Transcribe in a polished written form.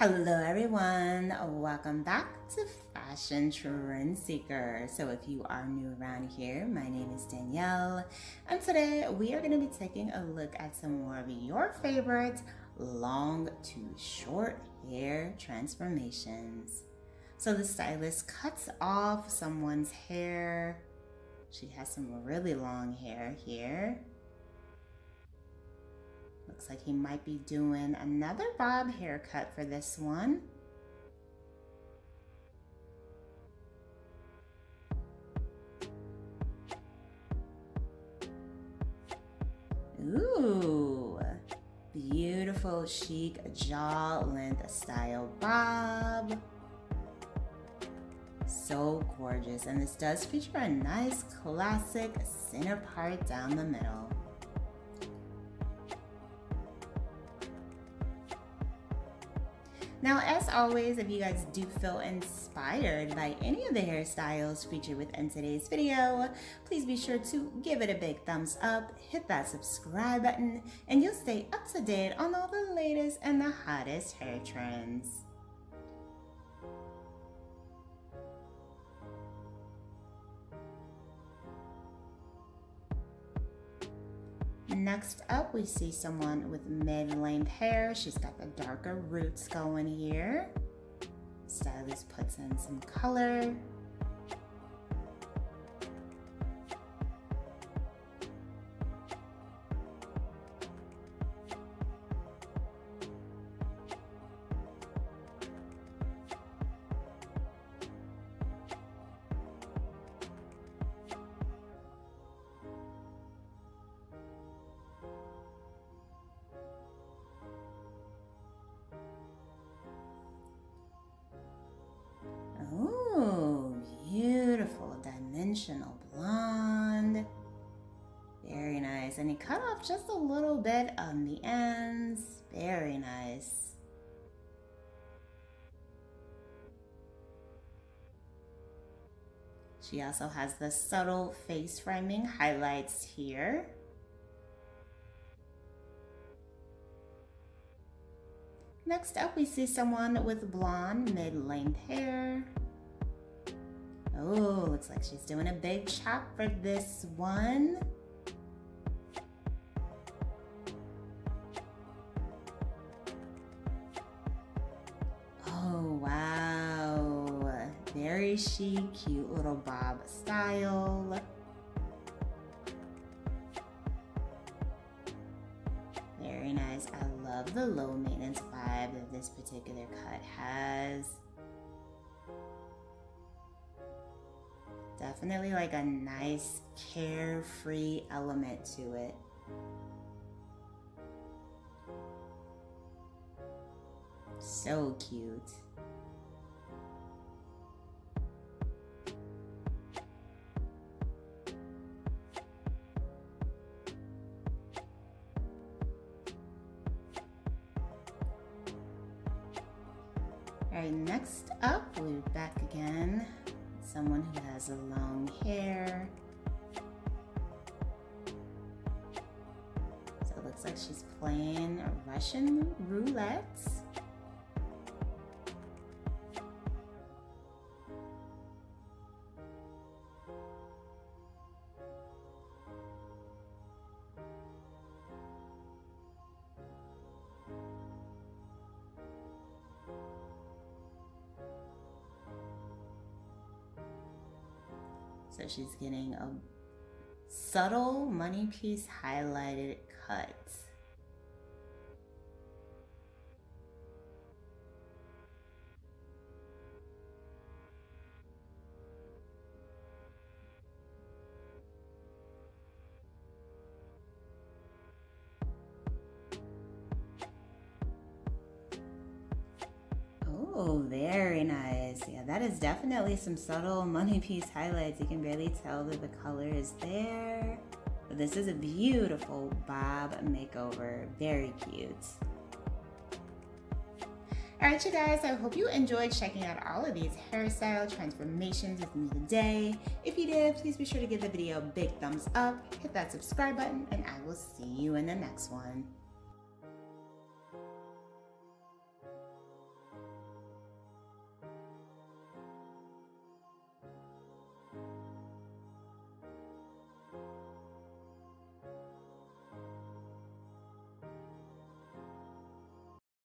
Hello everyone, welcome back to Fashion Trend Seeker. So if you are new around here, my name is Danielle, and today we are going to be taking a look at some more of your favorite long to short hair transformations. So the stylist cuts off someone's hair. She has some really long hair here. Looks like he might be doing another bob haircut for this one. Ooh, beautiful chic jaw length style bob. So gorgeous, and this does feature a nice classic center part down the middle. Now, as always, if you guys do feel inspired by any of the hairstyles featured within today's video, please be sure to give it a big thumbs up, hit that subscribe button, and you'll stay up to date on all the latest and the hottest hair trends. Next up, we see someone with mid-length hair. She's got the darker roots going here. Stylist puts in some color. Oh, beautiful dimensional blonde. Very nice. And he cut off just a little bit on the ends. Very nice. She also has the subtle face framing highlights here. Next up, we see someone with blonde mid-length hair. Oh, looks like she's doing a big chop for this one. Oh, wow. Very chic, cute little bob style. Very nice. I love the low maintenance vibe that this particular cut has. Definitely like a nice carefree element to it. So cute. Alright, next up, we're back again. Someone who has a long hair. So it looks like she's playing Russian roulette. So she's getting a subtle money piece highlighted cut. Oh, very nice. Yeah, that is definitely some subtle money piece highlights. You can really tell that the color is there. But this is a beautiful bob makeover. Very cute. Alright you guys, I hope you enjoyed checking out all of these hairstyle transformations with me today. If you did, please be sure to give the video a big thumbs up, hit that subscribe button, and I will see you in the next one.